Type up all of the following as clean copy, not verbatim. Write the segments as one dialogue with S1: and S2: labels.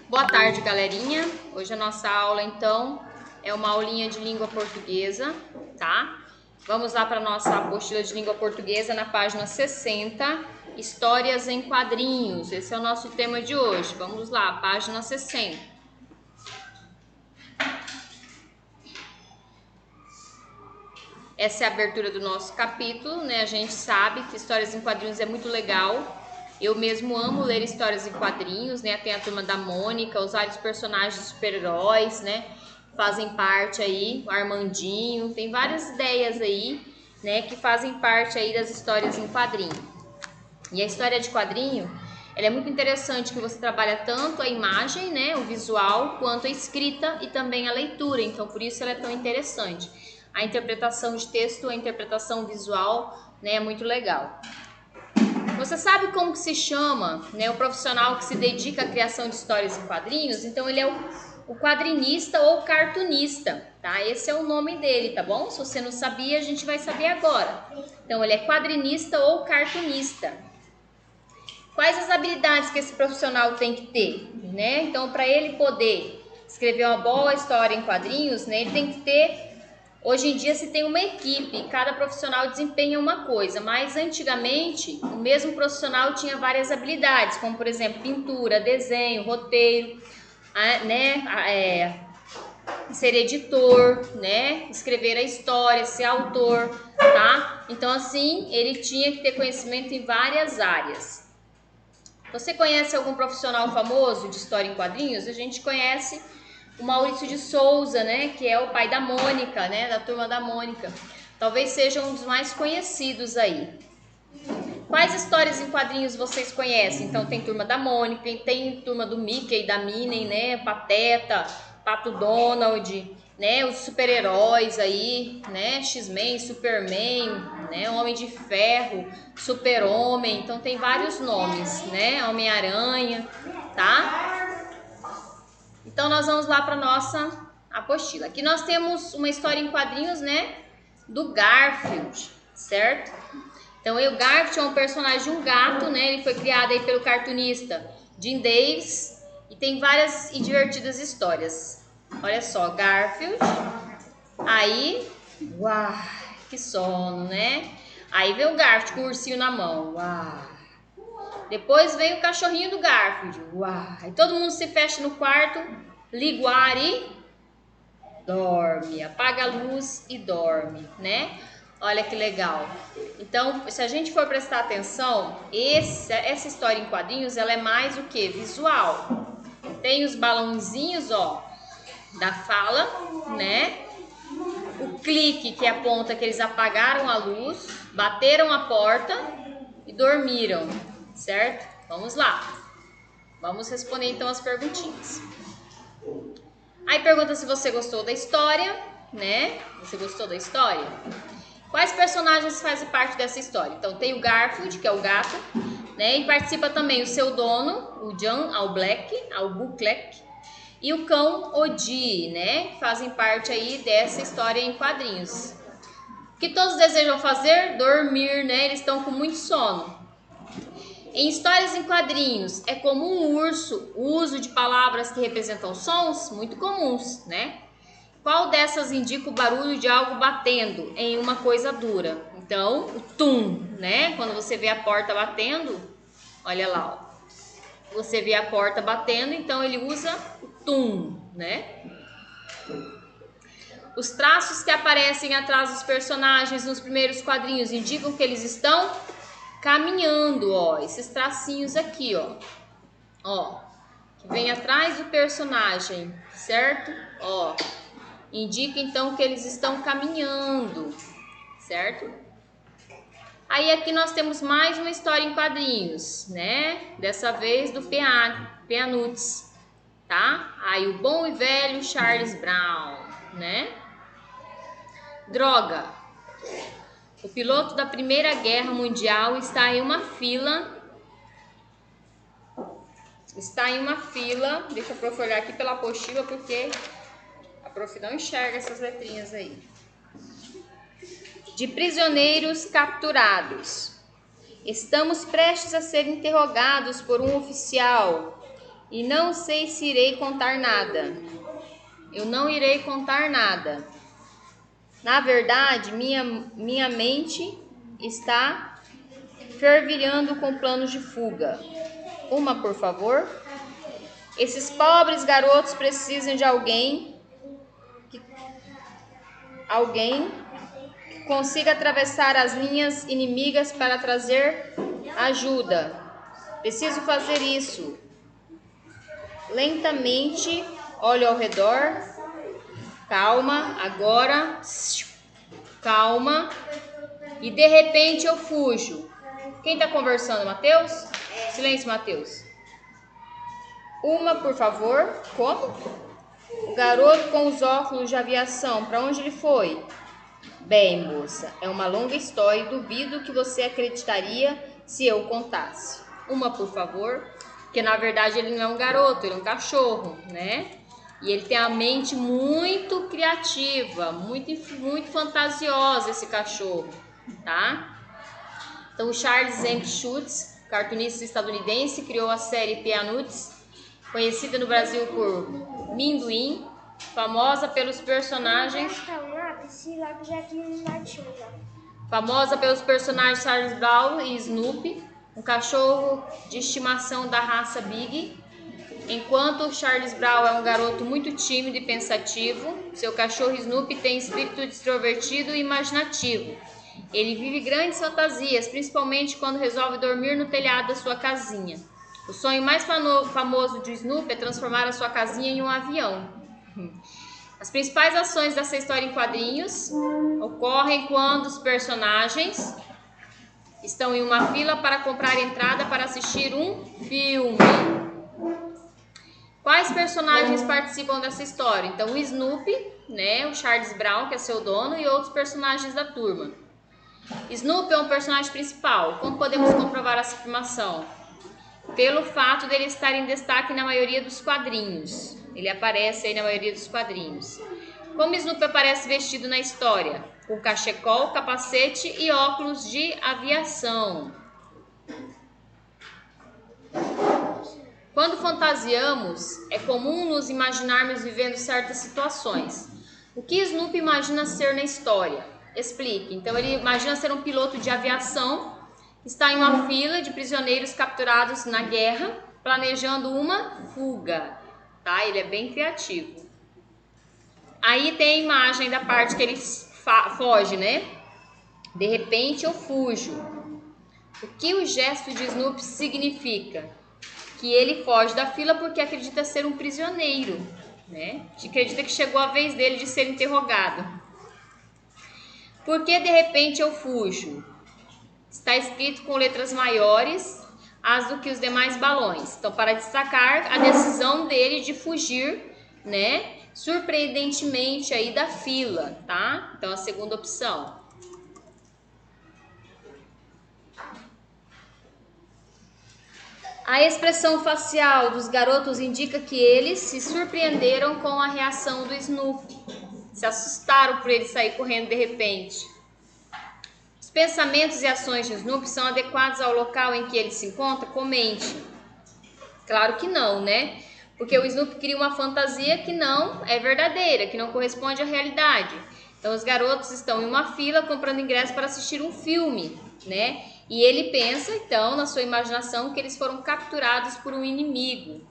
S1: Boa tarde, galerinha. Hoje a nossa aula, então, é uma aulinha de língua portuguesa, tá? Vamos lá para a nossa apostila de língua portuguesa na página 60, Histórias em quadrinhos. Esse é o nosso tema de hoje. Vamos lá, página 60. Essa é a abertura do nosso capítulo, né? A gente sabe que histórias em quadrinhos é muito legal. Eu mesmo amo ler histórias em quadrinhos, né? Tem a Turma da Mônica, os vários personagens super-heróis, né? Fazem parte aí, o Armandinho, tem várias ideias aí, né? Que fazem parte aí das histórias em quadrinho. E a história de quadrinho, ela é muito interessante que você trabalha tanto a imagem, né? O visual, quanto a escrita e também a leitura. Então, por isso ela é tão interessante. A interpretação de texto, a interpretação visual, né? É muito legal. Você sabe como que se chama, né, o profissional que se dedica à criação de histórias em quadrinhos? Então ele é o quadrinista ou cartunista, tá? Esse é o nome dele, tá bom? Se você não sabia, a gente vai saber agora. Então ele é quadrinista ou cartunista. Quais as habilidades que esse profissional tem que ter, né? Então para ele poder escrever uma boa história em quadrinhos, né, ele tem que ter. Hoje em dia se tem uma equipe, cada profissional desempenha uma coisa, mas antigamente o mesmo profissional tinha várias habilidades, como por exemplo pintura, desenho, roteiro, ser editor, né, escrever a história, ser autor, tá? Então assim ele tinha que ter conhecimento em várias áreas. Você conhece algum profissional famoso de história em quadrinhos? A gente conhece o Maurício de Souza, né, que é o pai da Mônica, né, da Turma da Mônica. Talvez seja um dos mais conhecidos aí. Quais histórias em quadrinhos vocês conhecem? Então tem Turma da Mônica, tem Turma do Mickey, da Minnie, né, Pateta, Pato Donald, né, os super-heróis aí, né, X-Men, Superman, né, Homem de Ferro, Super-Homem. Então tem vários nomes, né, Homem-Aranha, tá? Então nós vamos lá para nossa apostila. Aqui nós temos uma história em quadrinhos, né, do Garfield, certo? Então o Garfield é um personagem de um gato, né? Ele foi criado aí pelo cartunista Jim Davis e tem várias e divertidas histórias. Olha só, Garfield. Aí, uau, que sono, né? Aí vem o Garfield com o ursinho na mão. Uau. Depois vem o cachorrinho do Garfield. Uau. Aí todo mundo se fecha no quarto, liga o ar e dorme, apaga a luz e dorme, né? Olha que legal. Então, se a gente for prestar atenção, essa história em quadrinhos, ela é mais o que? Visual. Tem os balãozinhos, ó, da fala, né? O clique que aponta que eles apagaram a luz, bateram a porta e dormiram, certo? Vamos lá. Vamos responder então as perguntinhas. Aí pergunta se você gostou da história, né? Você gostou da história? Quais personagens fazem parte dessa história? Então tem o Garfield, que é o gato, né? E participa também o seu dono, o John Albuquerque, e o cão Odi, né? Fazem parte aí dessa história em quadrinhos. O que todos desejam fazer? Dormir, né? Eles estão com muito sono. Em histórias em quadrinhos, é comum o uso de palavras que representam sons muito comuns, né? Qual dessas indica o barulho de algo batendo em uma coisa dura? Então, o tum, né? Quando você vê a porta batendo, olha lá, ó. Você vê a porta batendo, então ele usa o tum, né? Os traços que aparecem atrás dos personagens nos primeiros quadrinhos indicam que eles estão caminhando, ó. Esses tracinhos aqui, ó, que vem atrás do personagem, certo? Ó, indica então que eles estão caminhando, certo? Aí aqui nós temos mais uma história em quadrinhos, né? Dessa vez do Peanuts, tá? Aí o bom e velho Charles Brown, né? Droga. O piloto da Primeira Guerra Mundial está em uma fila. Deixa a prof olhar aqui pela apostila porque a prof não enxerga essas letrinhas aí. De prisioneiros capturados. Estamos prestes a ser interrogados por um oficial E não sei se irei contar nada. Eu não irei contar nada. Na verdade, minha mente está fervilhando com planos de fuga. Uma, por favor. Esses pobres garotos precisam de alguém que consiga atravessar as linhas inimigas para trazer ajuda. Preciso fazer isso. Lentamente, olho ao redor. Calma, agora. Calma. E de repente eu fujo. Quem está conversando, Matheus? Silêncio, Matheus. Uma, por favor. Como? O garoto com os óculos de aviação, para onde ele foi? Bem, moça, é uma longa história e duvido que você acreditaria se eu contasse. Uma, por favor. Porque na verdade ele não é um garoto, ele é um cachorro, né? E ele tem a mente muito criativa, muito fantasiosa, esse cachorro, tá? Então, o Charles M. Schulz, cartunista estadunidense, criou a série Peanuts, conhecida no Brasil por Minduim, famosa pelos personagens Charles Brown e Snoopy, um cachorro de estimação da raça Big. Enquanto Charles Brown é um garoto muito tímido e pensativo, seu cachorro Snoopy tem espírito extrovertido e imaginativo. Ele vive grandes fantasias, principalmente quando resolve dormir no telhado da sua casinha. O sonho mais famoso de Snoopy é transformar a sua casinha em um avião. As principais ações dessa história em quadrinhos ocorrem quando os personagens estão em uma fila para comprar entrada para assistir um filme. Quais personagens participam dessa história? Então, o Snoopy, né, o Charles Brown, que é seu dono, e outros personagens da turma. Snoopy é um personagem principal. Como podemos comprovar essa afirmação? Pelo fato dele estar em destaque na maioria dos quadrinhos. Ele aparece aí na maioria dos quadrinhos. Como Snoopy aparece vestido na história? Com cachecol, capacete e óculos de aviação. Quando fantasiamos, é comum nos imaginarmos vivendo certas situações. O que Snoopy imagina ser na história? Explique. Então, ele imagina ser um piloto de aviação, está em uma fila de prisioneiros capturados na guerra, planejando uma fuga. Tá? Ele é bem criativo. Aí tem a imagem da parte que ele foge, né? De repente eu fujo. O que o gesto de Snoopy significa? Que ele foge da fila porque acredita ser um prisioneiro, né? Acredita que chegou a vez dele de ser interrogado. Por que de repente eu fujo? Está escrito com letras maiores as do que os demais balões. Então, para destacar a decisão dele de fugir, né? Surpreendentemente aí da fila, tá? Então, a segunda opção. A expressão facial dos garotos indica que eles se surpreenderam com a reação do Snoopy. Se assustaram por ele sair correndo de repente. Os pensamentos e ações de Snoopy são adequados ao local em que ele se encontra? Comente. Claro que não, né? Porque o Snoopy cria uma fantasia que não é verdadeira, que não corresponde à realidade. Então, os garotos estão em uma fila comprando ingresso para assistir um filme, né? E ele pensa, então, na sua imaginação, que eles foram capturados por um inimigo.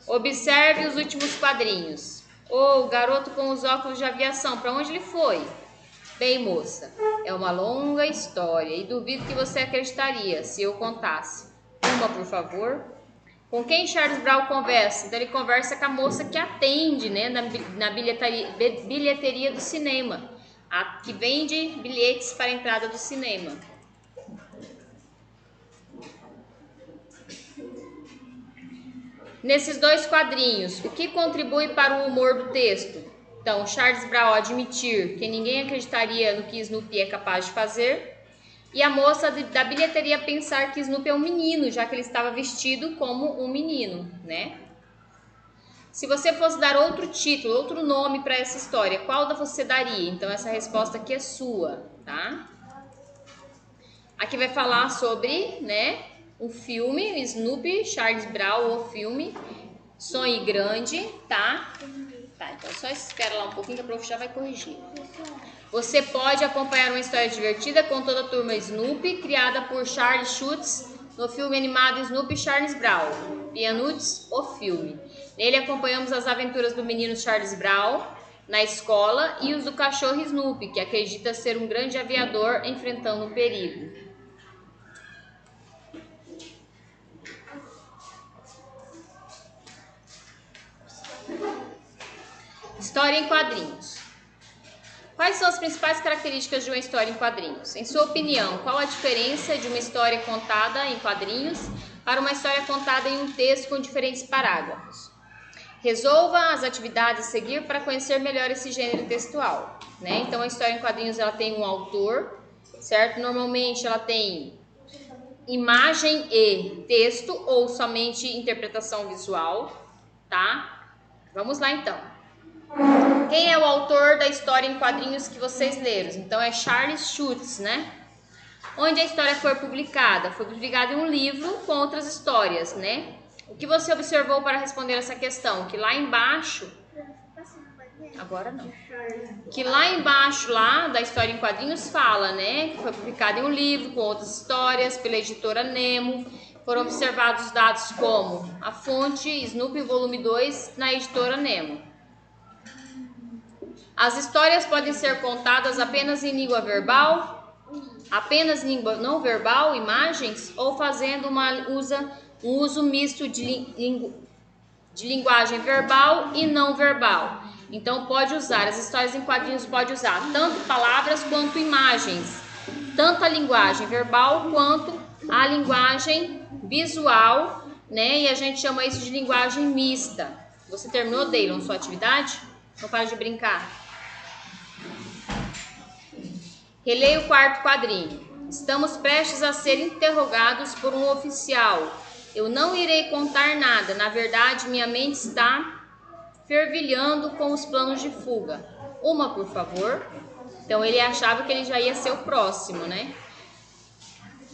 S1: Observe os últimos quadrinhos. O garoto com os óculos de aviação, para onde ele foi? Bem, moça, é uma longa história e duvido que você acreditaria se eu contasse. Uma, por favor. Com quem Charles Brown conversa? Então, ele conversa com a moça que atende, né, na bilheteria do cinema. Que vende bilhetes para a entrada do cinema. Nesses dois quadrinhos, o que contribui para o humor do texto? Então, Charles Brown admitir que ninguém acreditaria no que Snoopy é capaz de fazer. E a moça da bilheteria pensar que Snoopy é um menino, já que ele estava vestido como um menino, né? Se você fosse dar outro título, outro nome para essa história, qual você daria? Então, essa resposta aqui é sua, tá? Aqui vai falar sobre, né, o filme, Snoopy, Charles Brown, o filme, Sonhe Grande, tá? Tá, então só espera lá um pouquinho que a prof já vai corrigir. Você pode acompanhar uma história divertida com toda a turma Snoopy, criada por Charles Schulz no filme animado Snoopy Charles Brown, Peanuts, o filme. Nele acompanhamos as aventuras do menino Charles Brown na escola e os do cachorro Snoopy, que acredita ser um grande aviador enfrentando um perigo. História em quadrinhos. Quais são as principais características de uma história em quadrinhos? Em sua opinião, qual a diferença de uma história contada em quadrinhos para uma história contada em um texto com diferentes parágrafos? Resolva as atividades a seguir para conhecer melhor esse gênero textual, né? Então, a história em quadrinhos ela tem um autor, certo? Normalmente ela tem imagem e texto ou somente interpretação visual, tá? Vamos lá então. Quem é o autor da história em quadrinhos que vocês leram? Então é Charles Schulz, né? Onde a história foi publicada? Foi publicada em um livro com outras histórias, né? O que você observou para responder essa questão? Que lá embaixo... Agora não. Que lá embaixo, lá da história em quadrinhos, fala, né? Que foi publicada em um livro com outras histórias pela editora Nemo. Foram observados dados como a fonte Snoopy volume 2 na editora Nemo. As histórias podem ser contadas apenas em língua verbal, apenas em língua não verbal, imagens, ou fazendo um uso misto de linguagem verbal e não verbal. Então pode usar, as histórias em quadrinhos pode usar tanto palavras quanto imagens, tanto a linguagem verbal quanto a linguagem visual, né? E a gente chama isso de linguagem mista. Você terminou, Deilon, sua atividade? Não para de brincar. Releia o quarto quadrinho. Estamos prestes a ser interrogados por um oficial. Eu não irei contar nada. Na verdade, minha mente está fervilhando com os planos de fuga. Uma, por favor. Então, ele achava que ele já ia ser o próximo, né?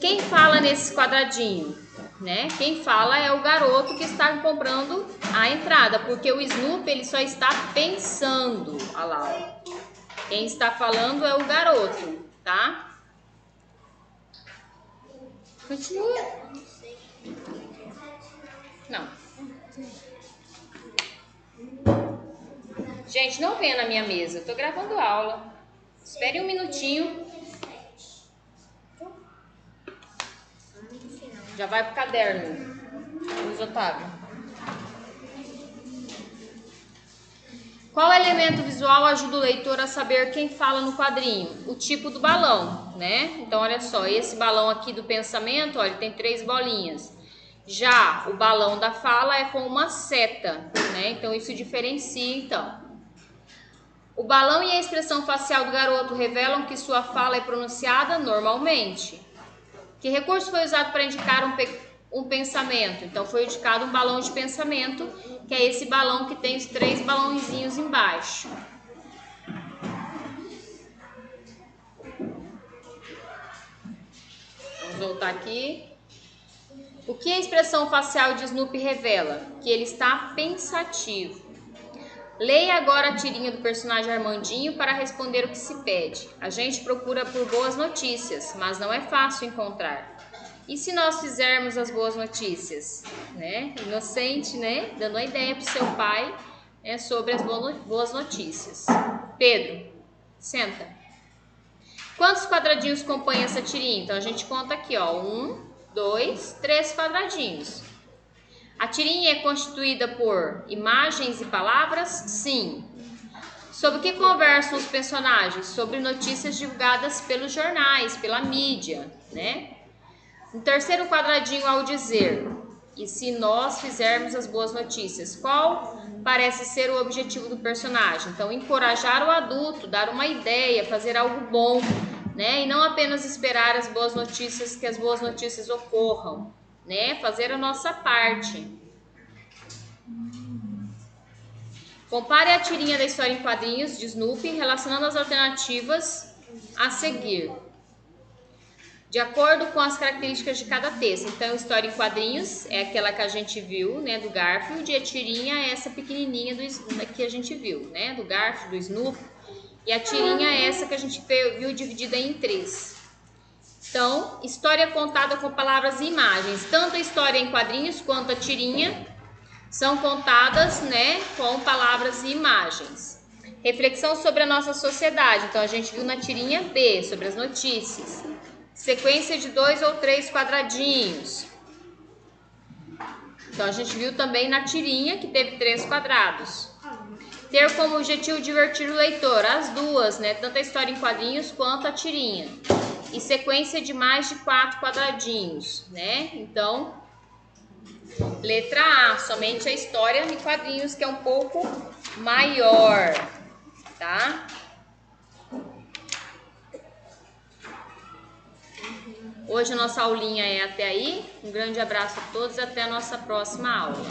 S1: Quem fala nesse quadradinho? Né? Quem fala é o garoto que está comprando a entrada, porque o Snoopy ele só está pensando. Olha lá, ó. Quem está falando é o garoto, tá? Continua. Não. Gente, não venha na minha mesa. Eu tô gravando aula. Espere um minutinho. Já vai pro caderno. Luiz Otávio. Qual elemento visual ajuda o leitor a saber quem fala no quadrinho? O tipo do balão, né? Então, olha só, esse balão aqui do pensamento, ó, ele tem 3 bolinhas. Já o balão da fala é com uma seta, né? Então, isso diferencia, então. O balão e a expressão facial do garoto revelam que sua fala é pronunciada normalmente. Que recurso foi usado para indicar um pensamento? Então, foi indicado um balão de pensamento, que é esse balão que tem os 3 balãozinhos embaixo. Vamos voltar aqui. O que a expressão facial de Snoopy revela? Que ele está pensativo. Leia agora a tirinha do personagem Armandinho para responder o que se pede. A gente procura por boas notícias, mas não é fácil encontrar. E se nós fizermos as boas notícias, né? Inocente, né? Dando uma ideia para o seu pai, né? Sobre as boas notícias. Pedro, senta. Quantos quadradinhos compõem essa tirinha? Então, a gente conta aqui, ó. 1, 2, 3 quadradinhos. A tirinha é constituída por imagens e palavras? Sim. Sobre o que conversam os personagens? Sobre notícias divulgadas pelos jornais, pela mídia, né? No terceiro quadradinho, ao dizer, e se nós fizermos as boas notícias, qual parece ser o objetivo do personagem? Então, encorajar o adulto, dar uma ideia, fazer algo bom, né? E não apenas esperar as boas notícias, que as boas notícias ocorram, né? Fazer a nossa parte. Compare a tirinha da história em quadrinhos de Snoopy, relacionando as alternativas a seguir. de acordo com as características de cada texto. Então, história em quadrinhos é aquela que a gente viu, né, do Garfield, e a tirinha é essa pequenininha que a gente viu, né, do Garfield, do Snoopy, e a tirinha é essa que a gente viu dividida em 3. Então, história contada com palavras e imagens. Tanto a história em quadrinhos quanto a tirinha são contadas, né, com palavras e imagens. Reflexão sobre a nossa sociedade. Então, a gente viu na tirinha B, sobre as notícias. Sequência de 2 ou 3 quadradinhos. Então, a gente viu também na tirinha que teve 3 quadrados. Ter como objetivo divertir o leitor. As duas, né? Tanto a história em quadrinhos quanto a tirinha. E sequência de mais de 4 quadradinhos, né? Então, letra A, somente a história em quadrinhos, que é um pouco maior, tá? Hoje a nossa aulinha é até aí. Um grande abraço a todos e até a nossa próxima aula.